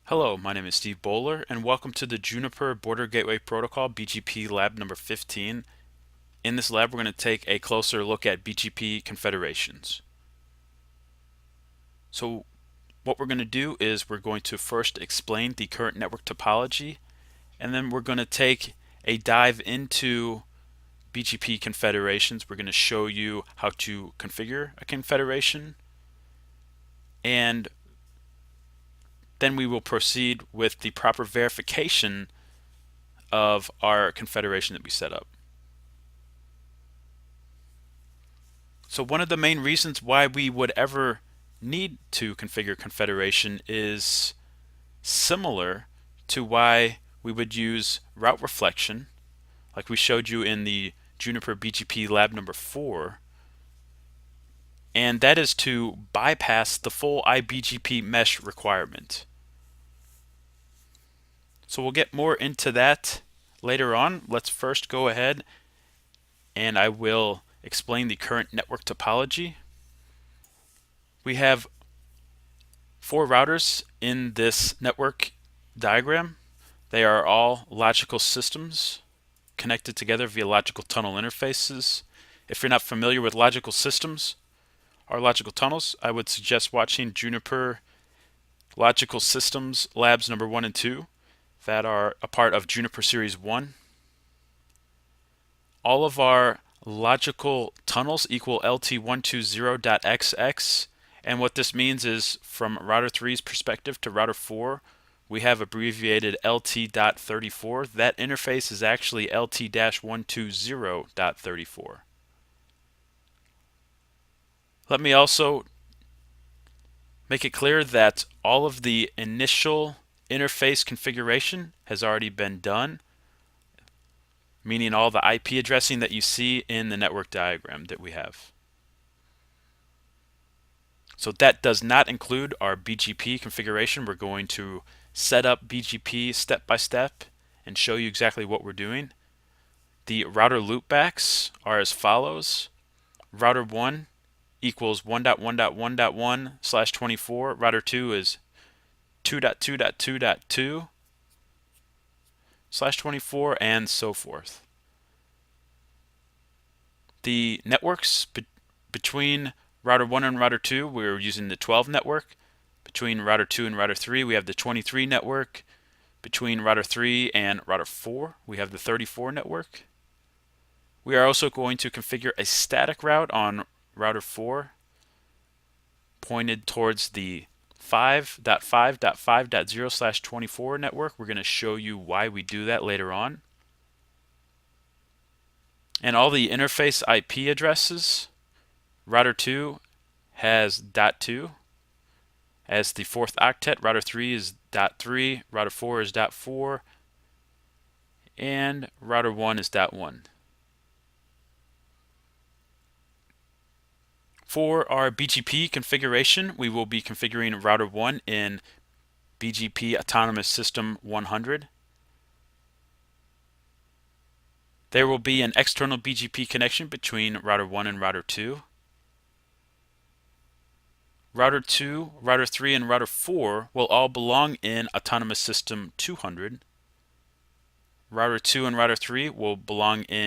Hello, my name is Steve Bowler, and welcome to the Juniper Border Gateway Protocol BGP Lab number 15. In this lab, we're going to take a closer look at BGP confederations. So what we're going to do is we're going to first explain the current network topology, and then we're going to take a dive into BGP confederations. We're going to show you how to configure a confederation, and then we will proceed with the proper verification of our confederation that we set up. So one of the main reasons why we would ever need to configure confederation is similar to why we would use route reflection, like we showed you in the Juniper BGP Lab number 4, and that is to bypass the full iBGP mesh requirement. So we'll get more into that later on. Let's first go ahead and I will explain the current network topology. We have 4 routers in this network diagram. They are all logical systems connected together via logical tunnel interfaces. If you're not familiar with logical systems or logical tunnels, I would suggest watching Juniper Logical Systems Labs number 1 and 2 that are a part of Juniper Series 1. All of our logical tunnels equal LT120.XX, and what this means is from router 3's perspective to router 4, we have abbreviated LT.34. That interface is actually LT-120.34. Let me also make it clear that all of the initial interface configuration has already been done, meaning all the IP addressing that you see in the network diagram that we have. So that does not include our BGP configuration. We're going to set up BGP step by step and show you exactly what we're doing. The router loopbacks are as follows. Router 1 equals 1.1.1.1/24. Router 2 is 2.2.2.2/24, and so forth. The networks between router 1 and router 2, we're using the 12 network. Between router 2 and router 3, we have the 23 network. Between router 3 and router 4, we have the 34 network. We are also going to configure a static route on router 4 pointed towards the 5.5.5.0/24 network. We're going to show you why we do that later on. And all the interface IP addresses, router 2 has .2 as the 4th octet, router 3 is .3, router 4 is .4, and router 1 is .1. For our BGP configuration, we will be configuring router 1 in BGP Autonomous System 100. There will be an external BGP connection between router 1 and router 2. Router 2, router 3, and router 4 will all belong in Autonomous System 200. Router 2 and router 3 will belong in